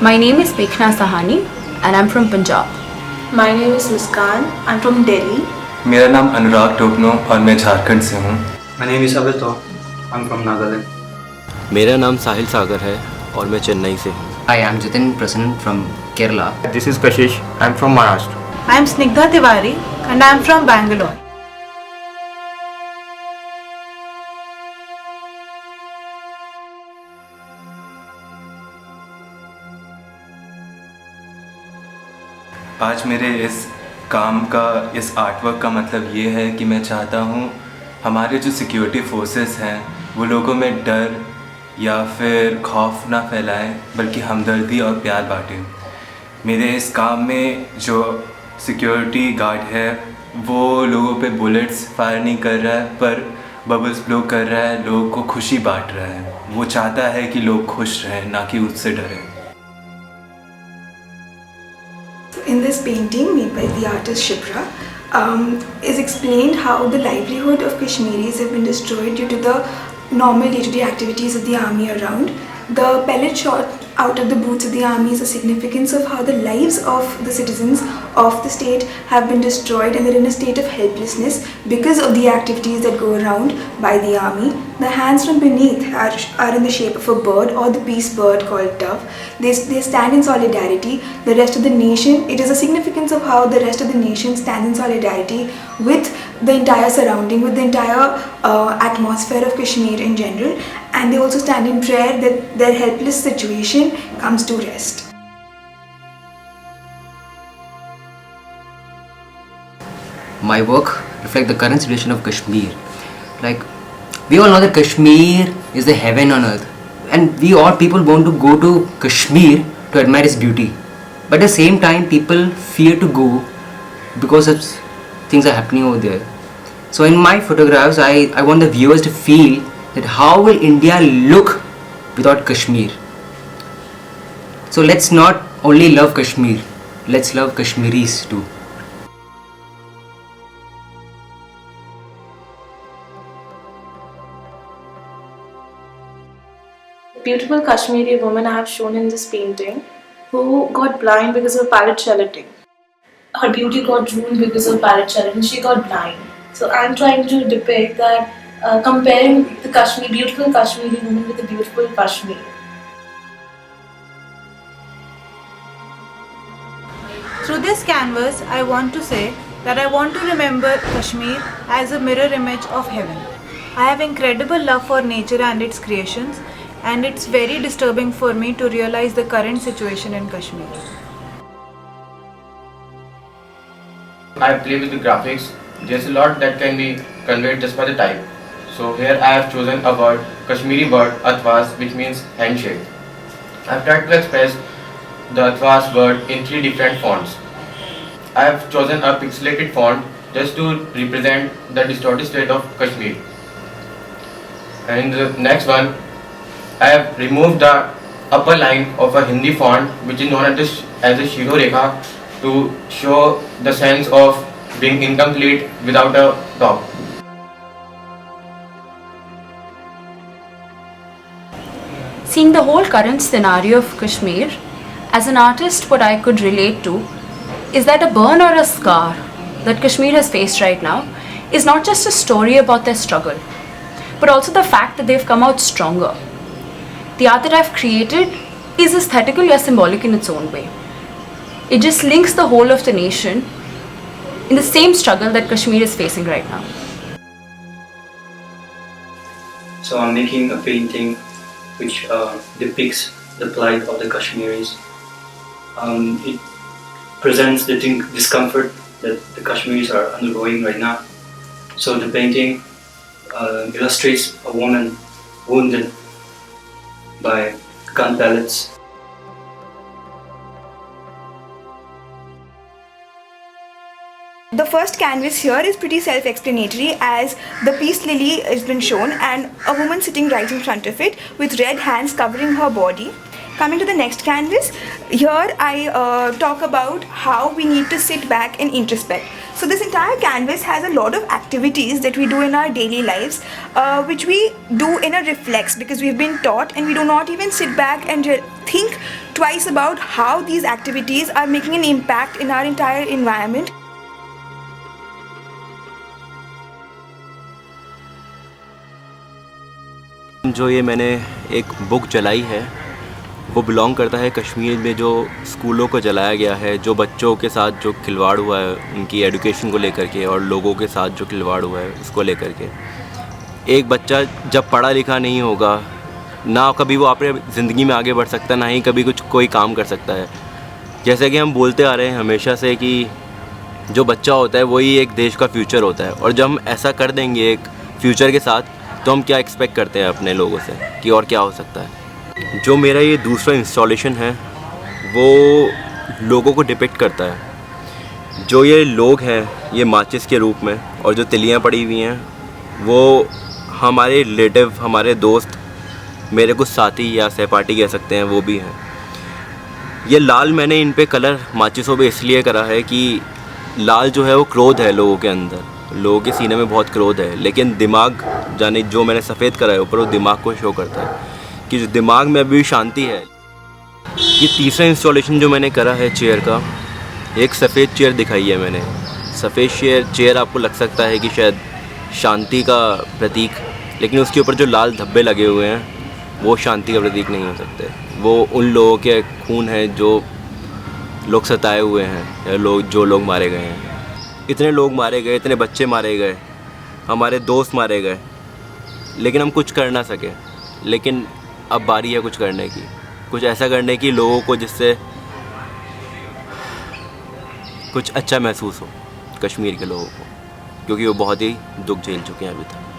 My name is Pekhna Sahani and I'm from Punjab. My name is Muskan. I'm from Delhi. मेरा नाम अनुराग टोपनो और मैं झारखंड से हूँ. My name is Abhito. I'm from Nagaland. मेरा नाम साहिल सागर है और मैं चेन्नई से हूँ. Hi, I'm Jitin Prasannan from Kerala. This is Kashish. I'm from Maharashtra. I'm Snigdha Tiwari and I'm from Bangalore. आज मेरे इस काम का, इस आर्टवर्क का मतलब ये है कि मैं चाहता हूँ हमारे जो सिक्योरिटी फोर्सेस हैं वो लोगों में डर या फिर खौफ ना फैलाएं, बल्कि हमदर्दी और प्यार बांटें. मेरे इस काम में जो सिक्योरिटी गार्ड है वो लोगों पे बुलेट्स फायर नहीं कर रहा है, पर बबल्स ब्लो कर रहा है, लोगों को खुशी बांट रहा है. वो चाहता है कि लोग खुश रहें, ना कि उससे डरें. In this painting made by the artist Shipra, is explained how the livelihood of Kashmiris have been destroyed due to the normal day-to-day activities of the army around. The pellet shot out of the boots of the army is a significance of how the lives of the citizens of the state have been destroyed, and they're in a state of helplessness because of the activities that go around by the army. The hands from beneath are in the shape of a bird, or the peace bird called dove. They stand in solidarity. The rest of the nation, it is a significance of how the rest of the nation stands in solidarity with the entire surrounding, with the entire atmosphere of Kashmir in general, and they also stand in prayer that their helpless situation comes to rest. My work reflects the current situation of Kashmir. Like, we all know that Kashmir is the heaven on earth, and we all people want to go to Kashmir to admire its beauty. But at the same time, people fear to go because of things are happening over there. So in my photographs, I want the viewers to feel that how will India look without Kashmir. So let's not only love Kashmir, let's love Kashmiris too. Beautiful Kashmiri woman I have shown in this painting who got blind because of parrot shelleting. Her beauty got ruined because of parrot shelleting. She got blind. So I'm trying to depict that, comparing the beautiful Kashmiri woman with the beautiful Kashmir. Through this canvas, I want to say that I want to remember Kashmir as a mirror image of heaven. I have incredible love for nature and its creations, and it's very disturbing for me to realize the current situation in Kashmir. I play with the graphics. There's a lot that can be conveyed just by the type. So here I have chosen a word, Kashmiri word, Atvas, which means handshake. I've tried to express the Atvas word in 3 different fonts. I have chosen a pixelated font just to represent the distorted state of Kashmir. And the next one, I have removed the upper line of a Hindi font which is known as a Shiro Rekha to show the sense of being incomplete without a top. Seeing the whole current scenario of Kashmir, as an artist, what I could relate to is that a burn or a scar that Kashmir has faced right now is not just a story about their struggle, but also the fact that they've come out stronger. The art that I've created is aesthetical yet symbolic in its own way. It just links the whole of the nation in the same struggle that Kashmir is facing right now. So I'm making a painting which depicts the plight of the Kashmiris. It presents the discomfort that the Kashmiris are undergoing right now. So the painting illustrates a woman wounded by gun pellets. The first canvas here is pretty self-explanatory, as the peace lily has been shown and a woman sitting right in front of it with red hands covering her body. Coming to the next canvas, here I talk about how we need to sit back and introspect. So this entire canvas has a lot of activities that we do in our daily lives, which we do in a reflex because we've been taught, and we do not even sit back and think twice about how these activities are making an impact in our entire environment. जो ये मैंने एक book चलाई है वो belong करता है कश्मीर में जो स्कूलों को चलाया गया है, जो बच्चों के साथ जो खिलवाड़ हुआ है उनकी एजुकेशन को लेकर के, और लोगों के साथ जो खिलवाड़ हुआ है उसको लेकर के। एक बच्चा जब पढ़ा लिखा नहीं होगा ना कभी वो अपने ज़िंदगी में आगे बढ़ सकता, ना ही कभी कोई काम कर सकता है। जैसे कि हम बोलते आ रहे हैं हमेशा से कि जो बच्चा होता है वही एक देश का फ्यूचर होता है, और जब हम ऐसा कर देंगे एक फ्यूचर के साथ तो हम क्या एक्सपेक्ट करते हैं अपने लोगों से कि और क्या हो सकता है। जो मेरा ये दूसरा इंस्टॉलेशन है वो लोगों को डिपिक्ट करता है। जो ये लोग हैं ये माचिस के रूप में, और जो तिलियाँ पड़ी हुई हैं वो हमारे रिलेटिव, हमारे दोस्त, मेरे कुछ साथी या सहपाठी कह सकते हैं, वो भी हैं। ये लाल मैंने इन पे कलर माचिसों पे इसलिए करा है कि लाल जो है वो क्रोध है लोगों के अंदर, लोगों के सीने में बहुत क्रोध है, लेकिन दिमाग जाने जो मैंने सफ़ेद करा है ऊपर वो दिमाग को शो करता है कि जो दिमाग में अभी शांति है। ये तीसरा इंस्टॉलेशन जो मैंने करा है चेयर का, एक सफ़ेद चेयर दिखाई है मैंने। सफ़ेद चेयर आपको लग सकता है कि शायद शांति का प्रतीक, लेकिन उसके ऊपर जो लाल धब्बे लगे हुए हैं वो शांति का प्रतीक नहीं हो सकते। वो उन लोगों के खून है जो लोग सताए हुए हैं या जो लोग मारे गए हैं। इतने लोग मारे गए, इतने बच्चे मारे गए, हमारे दोस्त मारे गए, लेकिन हम कुछ कर ना सके। लेकिन अब बारी है कुछ करने की, कुछ ऐसा करने की लोगों को जिससे कुछ अच्छा महसूस हो कश्मीर के लोगों को, क्योंकि वो बहुत ही दुख झेल चुके हैं अभी तक।